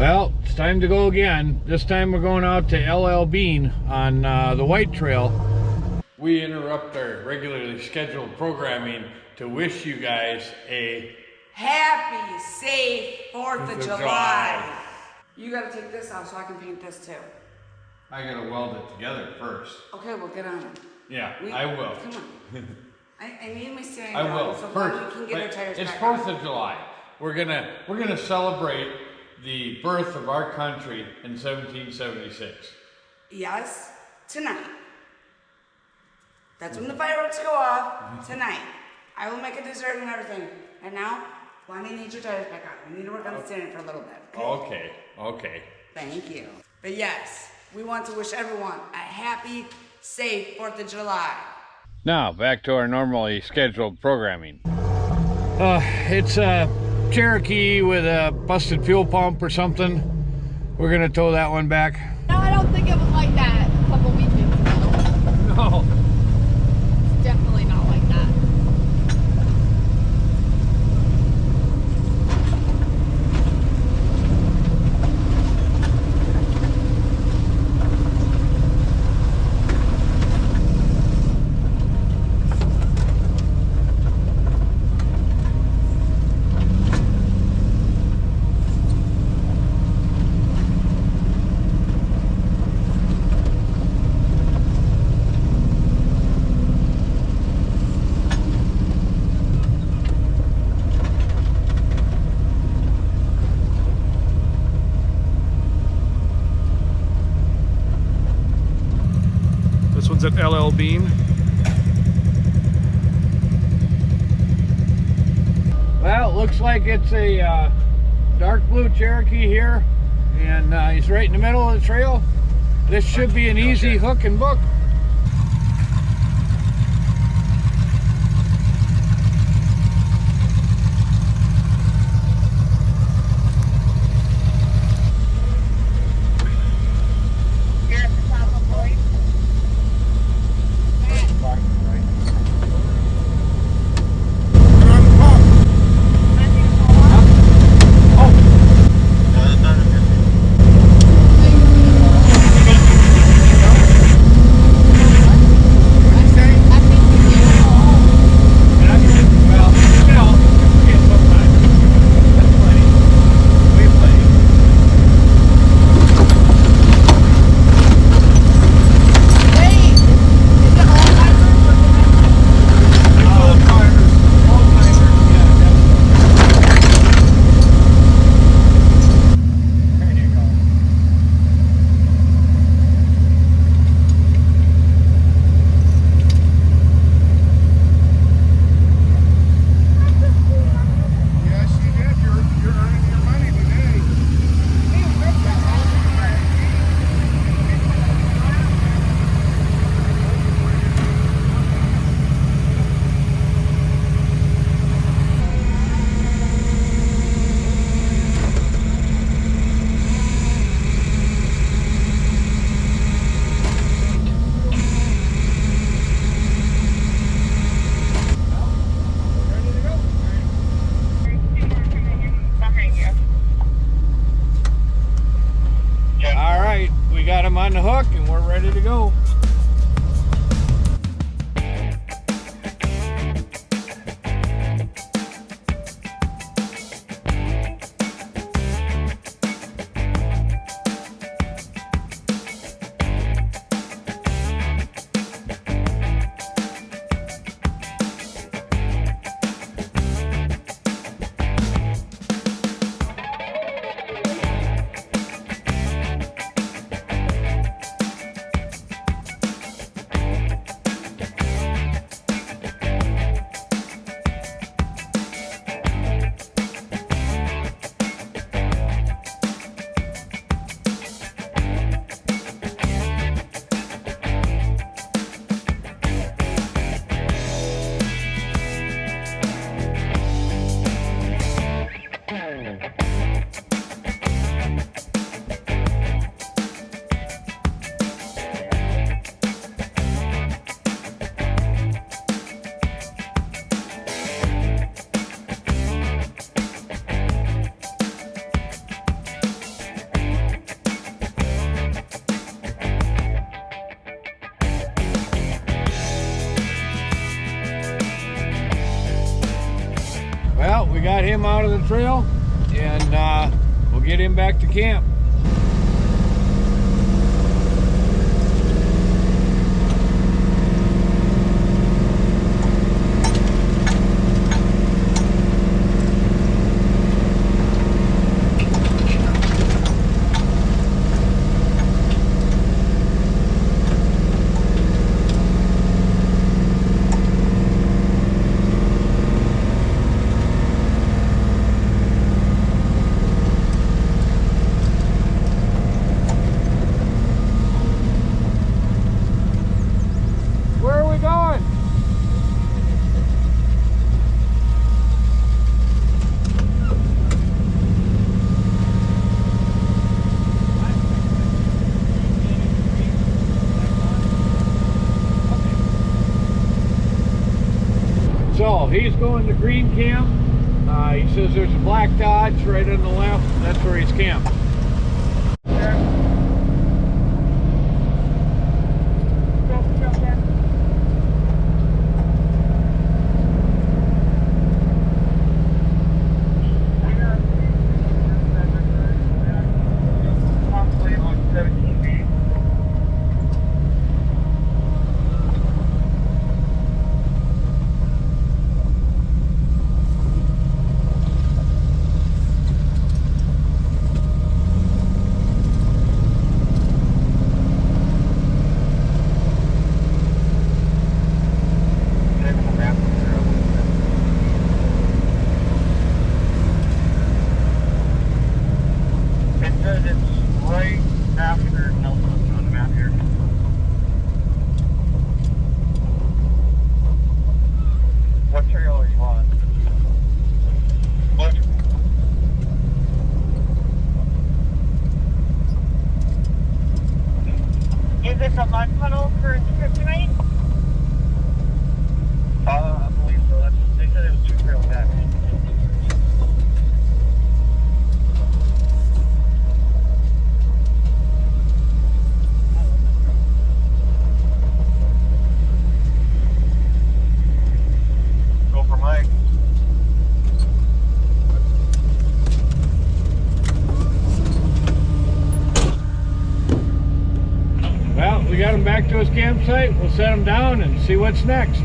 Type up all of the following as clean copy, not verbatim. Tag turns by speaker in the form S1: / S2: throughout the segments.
S1: Well, it's time to go again. This time we're going out to LL Bean on the White Trail. We interrupt our regularly scheduled programming to wish you guys a
S2: happy, safe 4th of July. You gotta take this off so I can paint this too.
S1: I gotta weld it together first.
S2: Okay, well get on it.
S1: Yeah, I will.
S2: Come on. I need my steering
S1: I
S2: wheel
S1: will.
S2: so
S1: First,
S2: we can get our tires
S1: it's
S2: back
S1: 4th
S2: on.
S1: of July. We're gonna celebrate the birth of our country in 1776.
S2: Yes, tonight. That's when the fireworks go off, tonight. I will make a dessert and everything. And now, Lonnie needs your tires back on. We need to work on the steering for a little bit.
S1: Okay.
S2: Thank you. But yes, we want to wish everyone a happy, safe 4th of July.
S1: Now, back to our normally scheduled programming. It's a Cherokee with a busted fuel pump or something. We're gonna tow that one back.
S3: No, I don't think it was like that a couple weekends ago.
S1: No.
S3: It's definitely not like that.
S4: This one's at LL Bean.
S1: Well, it looks like it's a dark blue Cherokee here, and he's right in the middle of the trail. This should be an easy hook and book. We got him on the hook and we're ready to go. him out of the trail, and we'll get him back to camp. So he's going to Green Camp. He says there's a black Dodge right on the left. That's where he's camped.
S5: Is this a mud puddle for kryptonite? I believe so. They said it was 2 trail back. Go for Mike.
S1: Well, we got him back to his campsite. We'll set him down and see what's next.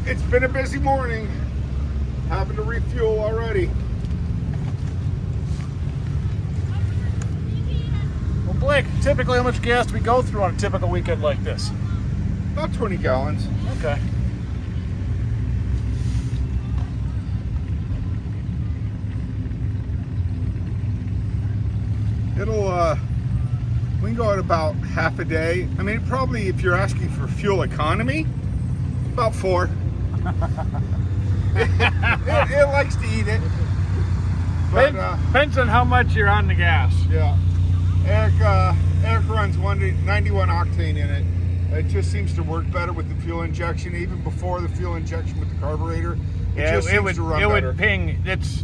S4: It's been a busy morning. Having to refuel already. Well, Blake, typically how much gas do we go through on a typical weekend like this?
S6: About 20 gallons.
S4: Okay.
S6: We can go at about half a day. I mean, probably if you're asking for fuel economy, about 4. it likes to eat it. But,
S1: Depends on how much you're on the gas.
S6: yeah. Eric runs 91 octane in it. It just seems to work better with the fuel injection, even before the fuel injection with the carburetor. It
S1: would ping. It's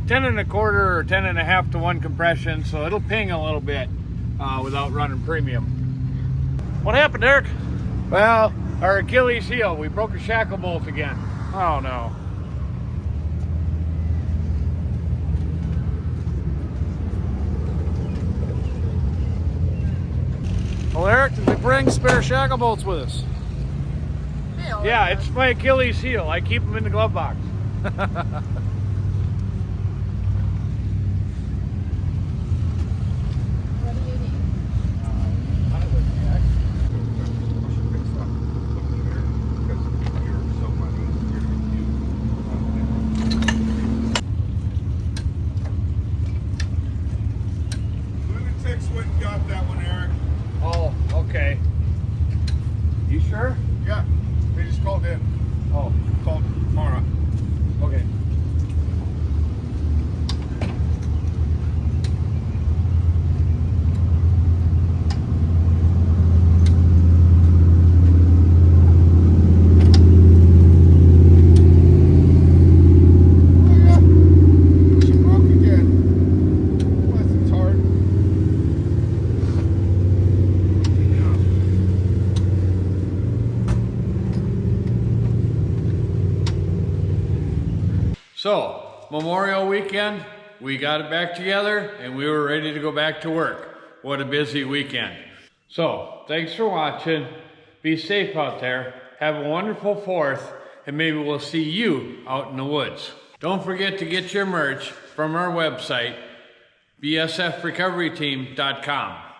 S1: 10 1/4 or 10 1/2 to 1 compression, so it'll ping a little bit without running premium.
S4: What happened, Eric?
S1: Well, our Achilles heel, we broke a shackle bolt again.
S4: Oh no. Well, Eric, did we bring spare shackle bolts with us?
S1: Yeah, it's my Achilles heel. I keep them in the glove box.
S3: What do you need?
S6: Lunatics went and got that one, Eric.
S1: Oh, okay. You sure?
S6: Yeah, they just called in.
S1: So, Memorial Weekend, we got it back together and we were ready to go back to work. What a busy weekend. So, thanks for watching. Be safe out there. Have a wonderful 4th, and maybe we'll see you out in the woods. Don't forget to get your merch from our website, bsfrecoveryteam.com.